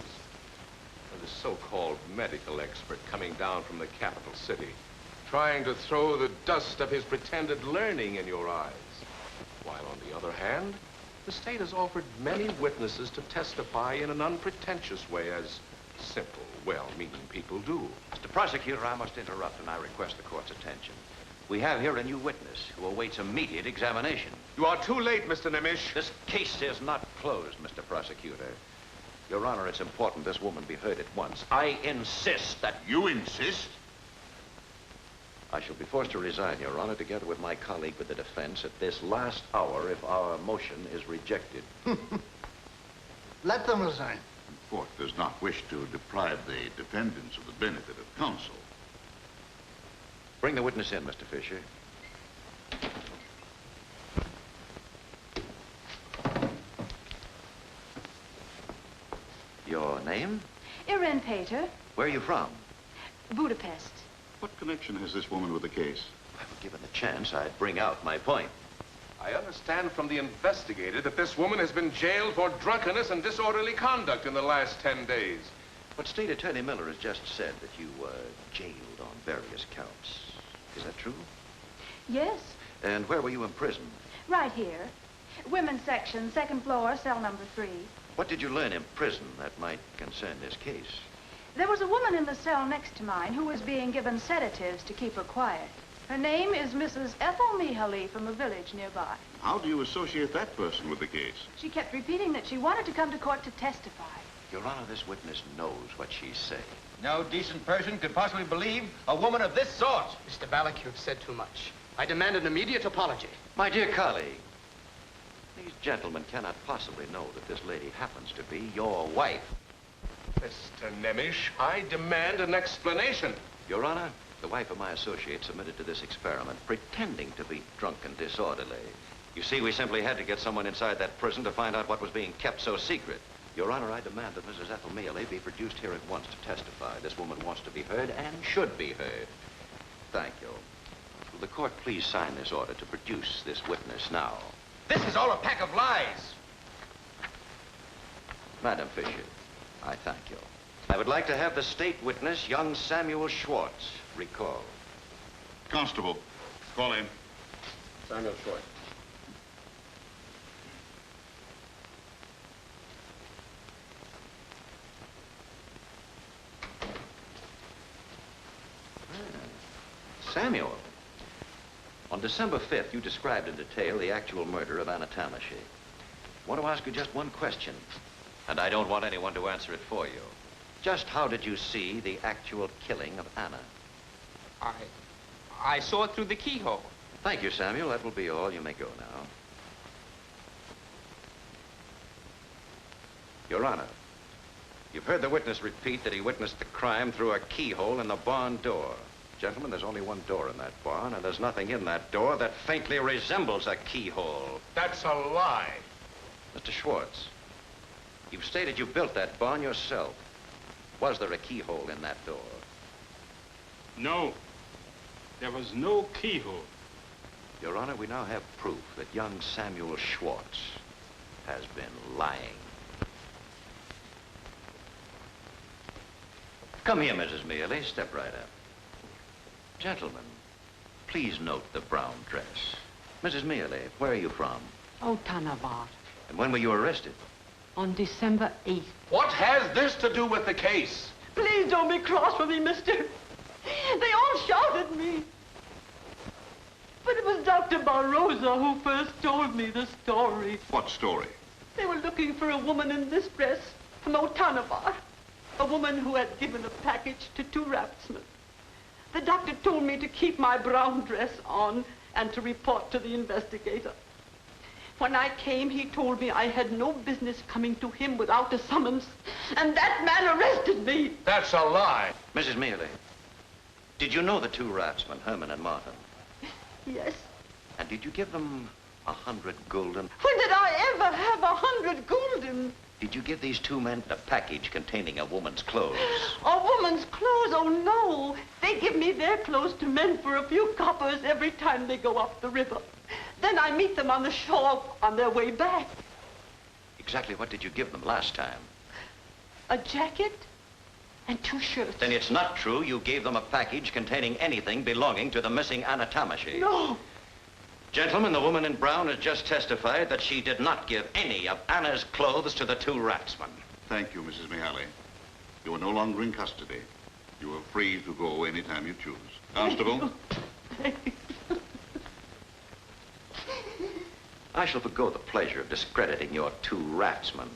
And the so-called medical expert coming down from the capital city, trying to throw the dust of his pretended learning in your eyes. While on the other hand, the state has offered many witnesses to testify in an unpretentious way, as simple, well-meaning people do. Mr. Prosecutor, I must interrupt, and I request the court's attention. We have here a new witness who awaits immediate examination. You are too late, Mr. Nemish. This case is not closed, Mr. Prosecutor. Your Honor, it's important this woman be heard at once. I insist that... You insist? I shall be forced to resign, Your Honor, together with my colleague with the defense at this last hour if our motion is rejected. Let them resign. The court does not wish to deprive the defendants of the benefit of counsel. Bring the witness in, Mr. Fisher. Your name? Irene Pater, Where are you from? Budapest. What connection has this woman with the case? Given the chance, I'd bring out my point. I understand from the investigator that this woman has been jailed for drunkenness and disorderly conduct in the last 10 days. But State Attorney Miller has just said that you were jailed on various counts. Is that true? Yes, And where were you imprisoned? right here. Women's section, second floor, cell number 3. What did you learn in prison that might concern this case? There was a woman in the cell next to mine who was being given sedatives to keep her quiet. Her name is Mrs. Ethel Mihaly from a village nearby. How do you associate that person with the case? She kept repeating that she wanted to come to court to testify. Your Honor, this witness knows what she's saying. No decent person could possibly believe a woman of this sort. Mr. Ballack, you've said too much. I demand an immediate apology. My dear colleague, these gentlemen cannot possibly know that this lady happens to be your wife. Mr. Nemish, I demand an explanation. Your Honor, the wife of my associate submitted to this experiment, pretending to be drunk and disorderly. You see, we simply had to get someone inside that prison to find out what was being kept so secret. Your Honor, I demand that Mrs. Ethel Mihaly be produced here at once to testify. This woman wants to be heard and should be heard. Thank you. Will the court please sign this order to produce this witness now? This is all a pack of lies. Madam Fisher, I thank you. I would like to have the state witness, young Samuel Schwartz, recalled. Constable, call in. Samuel Schwartz. Samuel, on December 5th, you described in detail the actual murder of Anna Tamashi. I want to ask you just one question, and I don't want anyone to answer it for you. Just how did you see the actual killing of Anna? I saw it through the keyhole. Thank you, Samuel. That will be all. You may go now. Your Honor, you've heard the witness repeat that he witnessed the crime through a keyhole in the barn door. Gentlemen, there's only one door in that barn, and there's nothing in that door that faintly resembles a keyhole. That's a lie. Mr. Schwartz, you've stated you built that barn yourself. Was there a keyhole in that door? No, there was no keyhole. Your Honor, we now have proof that young Samuel Schwartz has been lying. Come here, Mrs. Mihaly. Step right up. Gentlemen, please note the brown dress. Mrs. Mihaly, where are you from? Oh, Tanavar. And when were you arrested? On December 8th. What has this to do with the case? Please don't be cross with me, mister. They all shouted me. But it was Dr. Barroza who first told me the story. What story? They were looking for a woman in this dress from Otanavar. A woman who had given a package to 2 raftsmen. The doctor told me to keep my brown dress on and to report to the investigator. When I came, he told me I had no business coming to him without a summons, and that man arrested me. That's a lie. Mrs. Mihaly, did you know the 2 raftsmen, Herman and Martin? Yes. And did you give them 100 gulden? When did I ever have 100 gulden? Did you give these 2 men a package containing a woman's clothes? A woman's clothes? Oh, no. They give me their clothes to mend for a few coppers every time they go up the river. Then I meet them on the shore on their way back. Exactly what did you give them last time? A jacket and 2 shirts. Then it's not true you gave them a package containing anything belonging to the missing Anna Tamashi. No. Gentlemen, the woman in brown has just testified that she did not give any of Anna's clothes to the 2 raftsmen. Thank you, Mrs. Mihaly. You are no longer in custody. You are free to go anytime you choose. Constable? I shall forgo the pleasure of discrediting your 2 raftsmen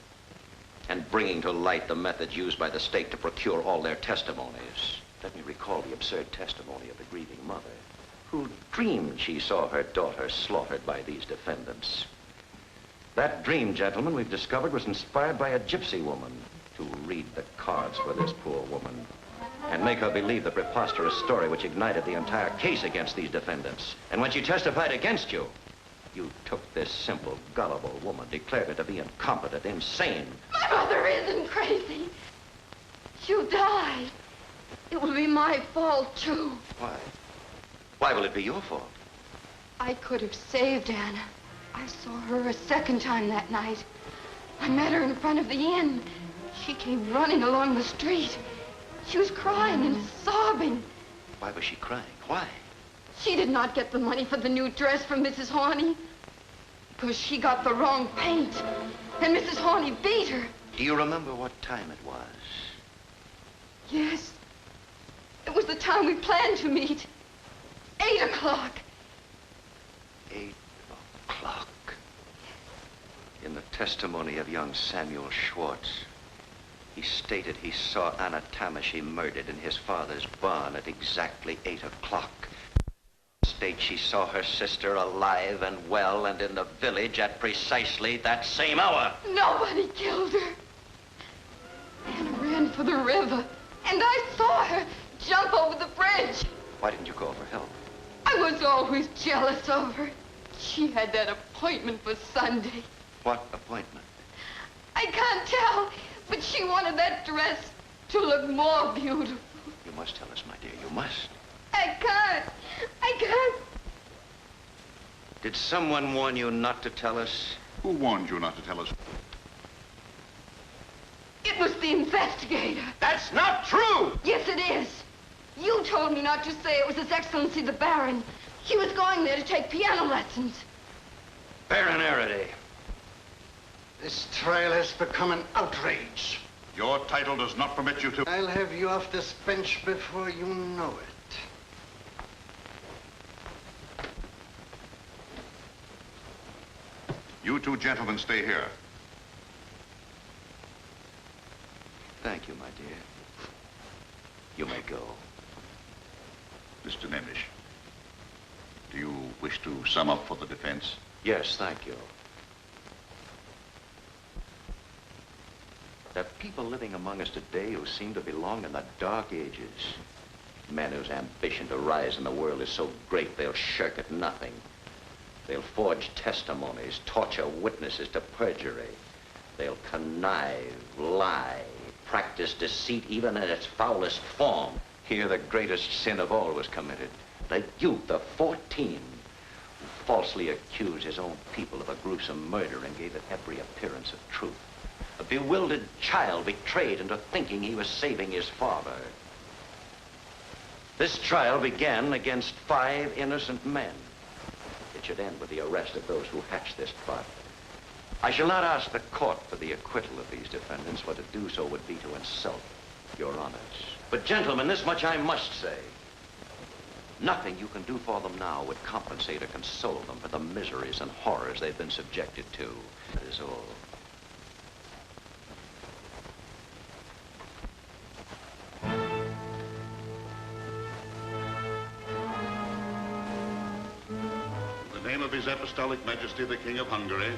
and bringing to light the methods used by the state to procure all their testimonies. Let me recall the absurd testimony of the grieving mother, who dreamed she saw her daughter slaughtered by these defendants. That dream, gentlemen, we've discovered was inspired by a gypsy woman to read the cards for this poor woman and make her believe the preposterous story which ignited the entire case against these defendants. And when she testified against you, you took this simple, gullible woman, declared her to be incompetent, insane. My mother isn't crazy. She'll die. It will be my fault, too. Why? Why will it be your fault? I could have saved Anna. I saw her a second time that night. I met her in front of the inn. She came running along the street. She was crying and sobbing. Why was she crying? Why? She did not get the money for the new dress from Mrs. Horney because she got the wrong paint, and Mrs. Horney beat her. Do you remember what time it was? Yes. It was the time we planned to meet. 8 o'clock. 8 o'clock. In the testimony of young Samuel Schwartz, he stated he saw Anna Tamashi murdered in his father's barn at exactly 8 o'clock. States she saw her sister alive and well and in the village at precisely that same hour. Nobody killed her. Anna ran for the river, and I saw her jump over the bridge. Why didn't you call for help? I was always jealous of her. She had that appointment for Sunday. What appointment? I can't tell, but she wanted that dress to look more beautiful. You must tell us, my dear. You must. I can't. I can't. Did someone warn you not to tell us? Who warned you not to tell us? It was the investigator. That's not true! Yes, it is. You told me not to say it was His Excellency the Baron. He was going there to take piano lessons. Baron Araday. This trial has become an outrage. Your title does not permit you to... I'll have you off this bench before you know it. You 2 gentlemen stay here. Thank you, my dear. You may go. Mr. Nemish, do you wish to sum up for the defense? Yes, thank you. There are people living among us today who seem to belong in the Dark Ages. Men whose ambition to rise in the world is so great they'll shirk at nothing. They'll forge testimonies, torture witnesses to perjury. They'll connive, lie, practice deceit even in its foulest form. Here the greatest sin of all was committed. The youth of 14 who falsely accused his own people of a gruesome murder and gave it every appearance of truth. A bewildered child betrayed into thinking he was saving his father. This trial began against 5 innocent men. It should end with the arrest of those who hatched this plot. I shall not ask the court for the acquittal of these defendants, for to do so would be to insult your honors. But gentlemen, this much I must say. Nothing you can do for them now would compensate or console them for the miseries and horrors they've been subjected to. That is all. In the name of His Apostolic Majesty, the King of Hungary,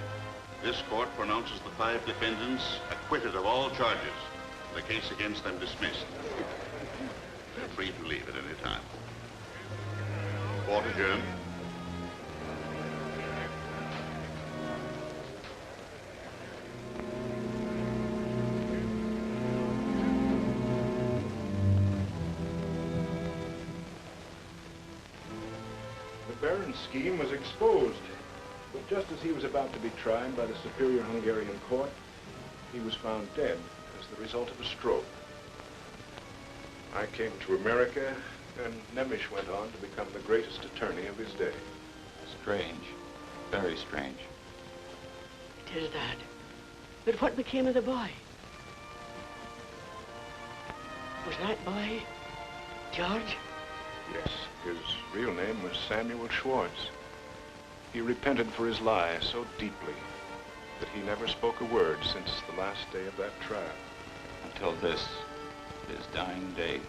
this court pronounces the 5 defendants acquitted of all charges. The case against them dismissed. They're free to leave at any time. Court adjourned. The Baron's scheme was exposed, but just as he was about to be tried by the superior Hungarian court, he was found dead as the result of a stroke. I came to America, and Nemish went on to become the greatest attorney of his day. Strange. Very strange. It is that. But what became of the boy? Was that boy George? Yes, his real name was Samuel Schwartz. He repented for his lie so deeply that he never spoke a word since the last day of that trial. Until this, his dying day.